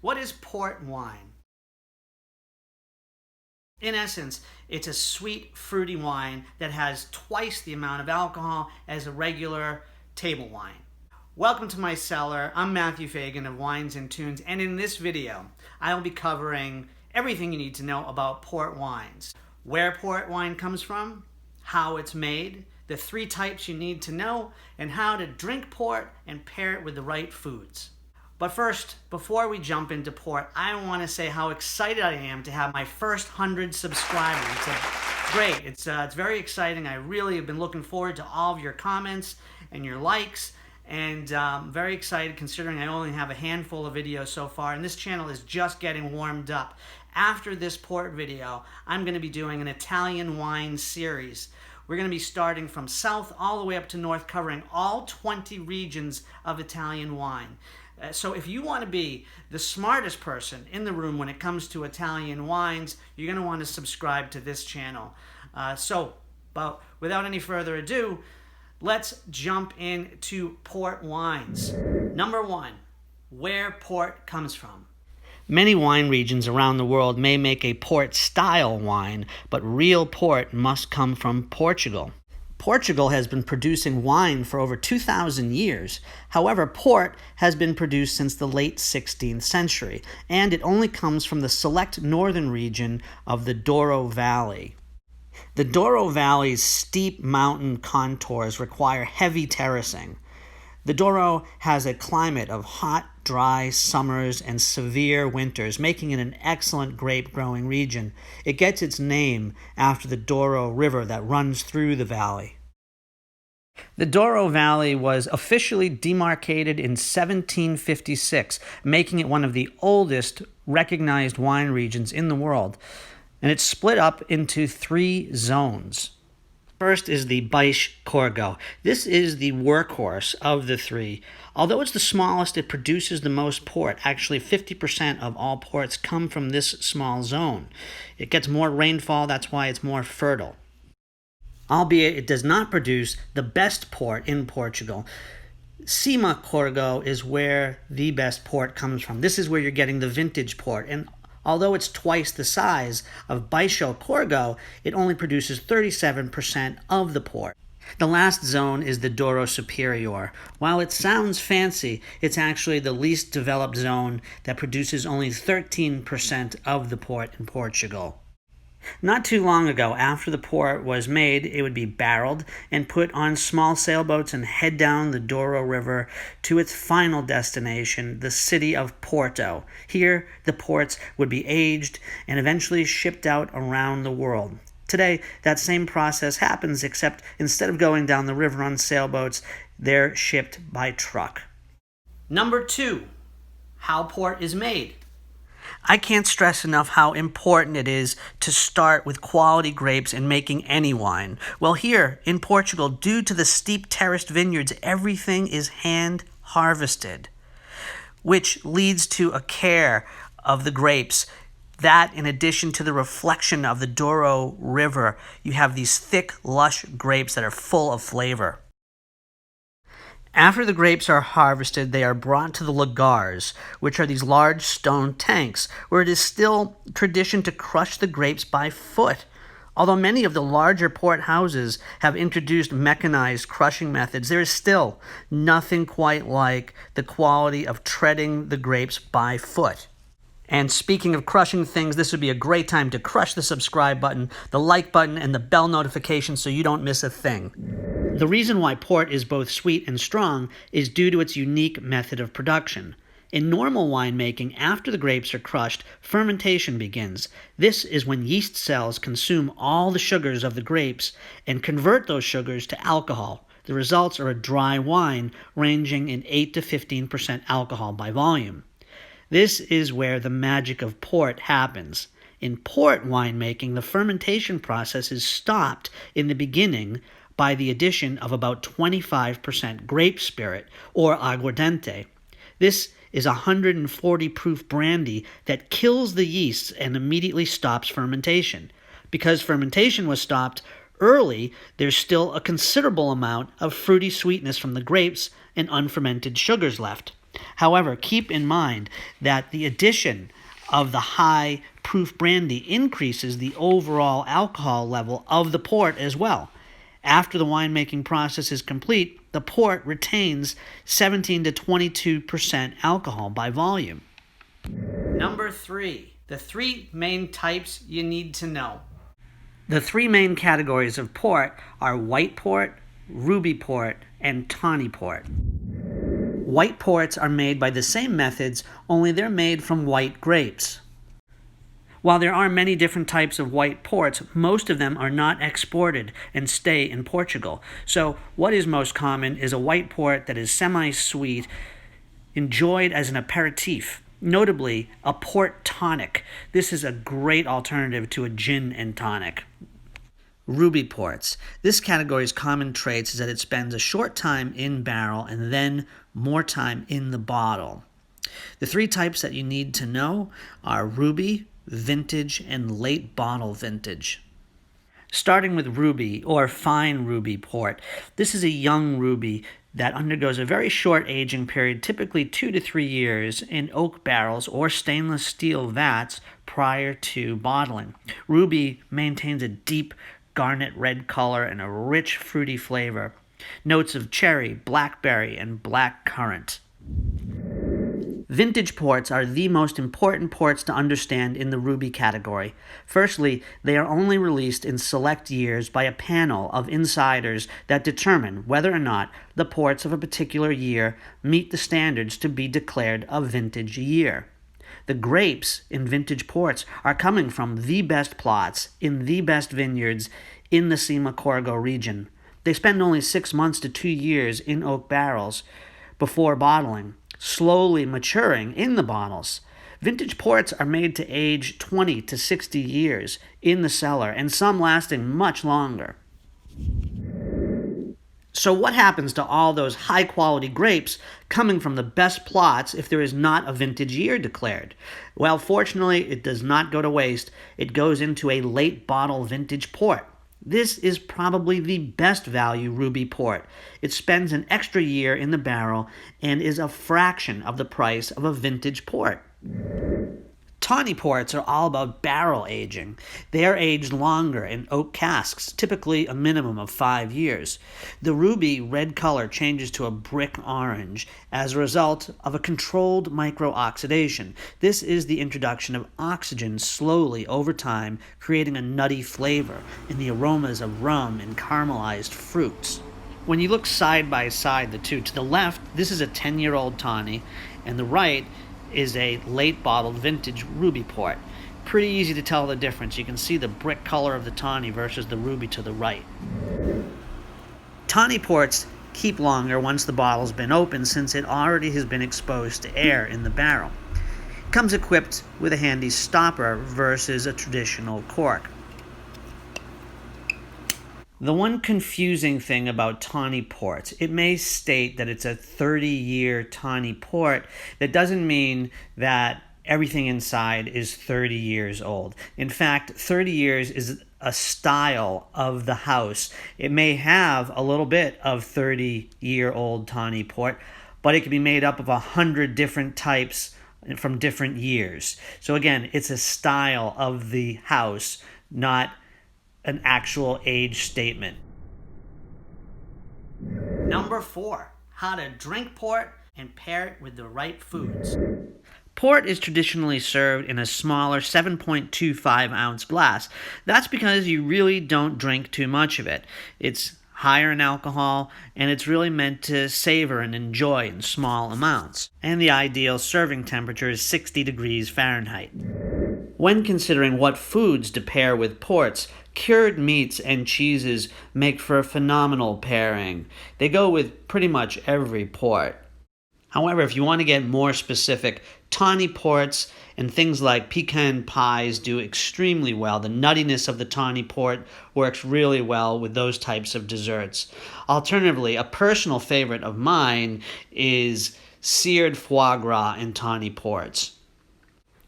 What is port wine? In essence, it's a sweet, fruity wine that has twice the amount of alcohol as a regular table wine. Welcome to my cellar. I'm Matthew Fagan of Wines and Tunes, and in this video, I'll be covering everything you need to know about port wines. Where port wine comes from, how it's made, the 3 types you need to know, and how to drink port and pair it with the right foods. But first, before we jump into port, I want to say how excited I am to have my first 100 subscribers. It's great. It's very exciting. I really have been looking forward to all of your comments and your likes, and very excited considering I only have a handful of videos so far, and this channel is just getting warmed up. After this port video, I'm going to be doing an Italian wine series. We're going to be starting from south all the way up to north, covering all 20 regions of Italian wine. So if you want to be the smartest person in the room when it comes to Italian wines, you're going to want to subscribe to this channel. But without any further ado, let's jump into port wines. Number 1, where port comes from. Many wine regions around the world may make a port-style wine, but real port must come from Portugal. Portugal has been producing wine for over 2,000 years. However, port has been produced since the late 16th century, and it only comes from the select northern region of the Douro Valley. The Douro Valley's steep mountain contours require heavy terracing. The Douro has a climate of hot, dry summers and severe winters, making it an excellent grape-growing region. It gets its name after the Douro River that runs through the valley. The Douro Valley was officially demarcated in 1756, making it one of the oldest recognized wine regions in the world, and it's split up into 3 zones. First is the Baixo Corgo. This is the workhorse of the 3. Although it's the smallest, it produces the most port. Actually, 50% of all ports come from this small zone. It gets more rainfall, that's why it's more fertile. Albeit it does not produce the best port in Portugal. Cima Corgo is where the best port comes from. This is where you're getting the vintage port, and although it's twice the size of Baixo Corgo, it only produces 37% of the port. The last zone is the Douro Superior. While it sounds fancy, it's actually the least developed zone that produces only 13% of the port in Portugal. Not too long ago, after the port was made, it would be barreled and put on small sailboats and head down the Douro River to its final destination, the city of Porto. Here, the ports would be aged and eventually shipped out around the world. Today, that same process happens, except instead of going down the river on sailboats, they're shipped by truck. Number 2, how port is made. I can't stress enough how important it is to start with quality grapes in making any wine. Well, here in Portugal, due to the steep terraced vineyards, everything is hand harvested, which leads to a care of the grapes. That, in addition to the reflection of the Douro River, you have these thick, lush grapes that are full of flavor. After the grapes are harvested, they are brought to the lagars, which are these large stone tanks, where it is still tradition to crush the grapes by foot. Although many of the larger port houses have introduced mechanized crushing methods, there is still nothing quite like the quality of treading the grapes by foot. And speaking of crushing things, this would be a great time to crush the subscribe button, the like button, and the bell notification so you don't miss a thing. The reason why port is both sweet and strong is due to its unique method of production. In normal winemaking, after the grapes are crushed, fermentation begins. This is when yeast cells consume all the sugars of the grapes and convert those sugars to alcohol. The results are a dry wine ranging in 8 to 15% alcohol by volume. This is where the magic of port happens. In port winemaking, the fermentation process is stopped in the beginning by the addition of about 25% grape spirit, or Aguardente. This is a 140 proof brandy that kills the yeasts and immediately stops fermentation. Because fermentation was stopped early, there's still a considerable amount of fruity sweetness from the grapes and unfermented sugars left. However, keep in mind that the addition of the high proof brandy increases the overall alcohol level of the port as well. After the winemaking process is complete, the port retains 17 to 22% alcohol by volume. Number 3, the 3 main types you need to know. The 3 main categories of port are white port, ruby port, and tawny port. White ports are made by the same methods, only they're made from white grapes. While there are many different types of white ports, most of them are not exported and stay in Portugal. So what is most common is a white port that is semi-sweet, enjoyed as an aperitif, notably a port tonic. This is a great alternative to a gin and tonic. Ruby ports. This category's common traits is that it spends a short time in barrel and then more time in the bottle. The 3 types that you need to know are ruby, vintage, and late bottle vintage. Starting with ruby or fine ruby port. This is a young ruby that undergoes a very short aging period, typically 2 to 3 years, in oak barrels or stainless steel vats prior to bottling. Ruby maintains a deep garnet red color and a rich fruity flavor. Notes of cherry, blackberry, and black currant. Vintage ports are the most important ports to understand in the ruby category. Firstly, they are only released in select years by a panel of insiders that determine whether or not the ports of a particular year meet the standards to be declared a vintage year. The grapes in vintage ports are coming from the best plots in the best vineyards in the Cima Corgo region. They spend only 6 months to 2 years in oak barrels before bottling, slowly maturing in the bottles. Vintage ports are made to age 20 to 60 years in the cellar, and some lasting much longer. So what happens to all those high-quality grapes coming from the best plots if there is not a vintage year declared? Well, fortunately, it does not go to waste. It goes into a late bottle vintage port. This is probably the best value ruby port. It spends an extra year in the barrel and is a fraction of the price of a vintage port. Tawny ports are all about barrel aging. They are aged longer in oak casks, typically a minimum of 5 years. The ruby red color changes to a brick orange as a result of a controlled micro-oxidation. This is the introduction of oxygen slowly over time, creating a nutty flavor in the aromas of rum and caramelized fruits. When you look side by side, the two, to the left, this is a 10-year-old tawny, and the right is a late bottled vintage ruby port. Pretty easy to tell the difference. You can see the brick color of the tawny versus the ruby to the right. Tawny ports keep longer once the bottle's been opened, since it already has been exposed to air in the barrel. It comes equipped with a handy stopper versus a traditional cork. The one confusing thing about tawny ports, it may state that it's a 30-year tawny port. That doesn't mean that everything inside is 30 years old. In fact, 30 years is a style of the house. It may have a little bit of 30-year-old tawny port, but it can be made up of 100 different types from different years. So again, it's a style of the house, not an actual age statement. Number 4, how to drink port and pair it with the right foods. Port is traditionally served in a smaller 7.25 ounce glass. That's because you really don't drink too much of it. It's higher in alcohol, and it's really meant to savor and enjoy in small amounts. And the ideal serving temperature is 60 degrees Fahrenheit. When considering what foods to pair with ports, cured meats and cheeses make for a phenomenal pairing. They go with pretty much every port. However, if you want to get more specific, tawny ports and things like pecan pies do extremely well. The nuttiness of the tawny port works really well with those types of desserts. Alternatively, a personal favorite of mine is seared foie gras in tawny ports.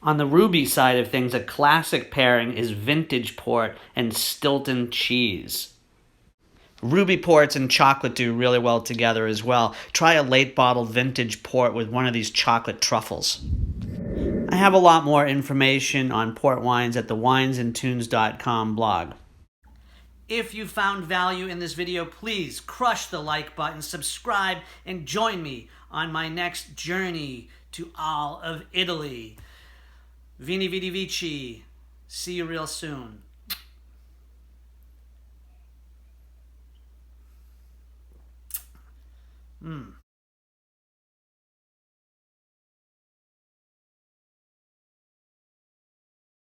On the ruby side of things, a classic pairing is vintage port and Stilton cheese. Ruby ports and chocolate do really well together as well. Try a late bottled vintage port with one of these chocolate truffles. I have a lot more information on port wines at the winesandtunes.com blog. If you found value in this video, please crush the like button, subscribe, and join me on my next journey to all of Italy. Vini Vidi Vici. See you real soon.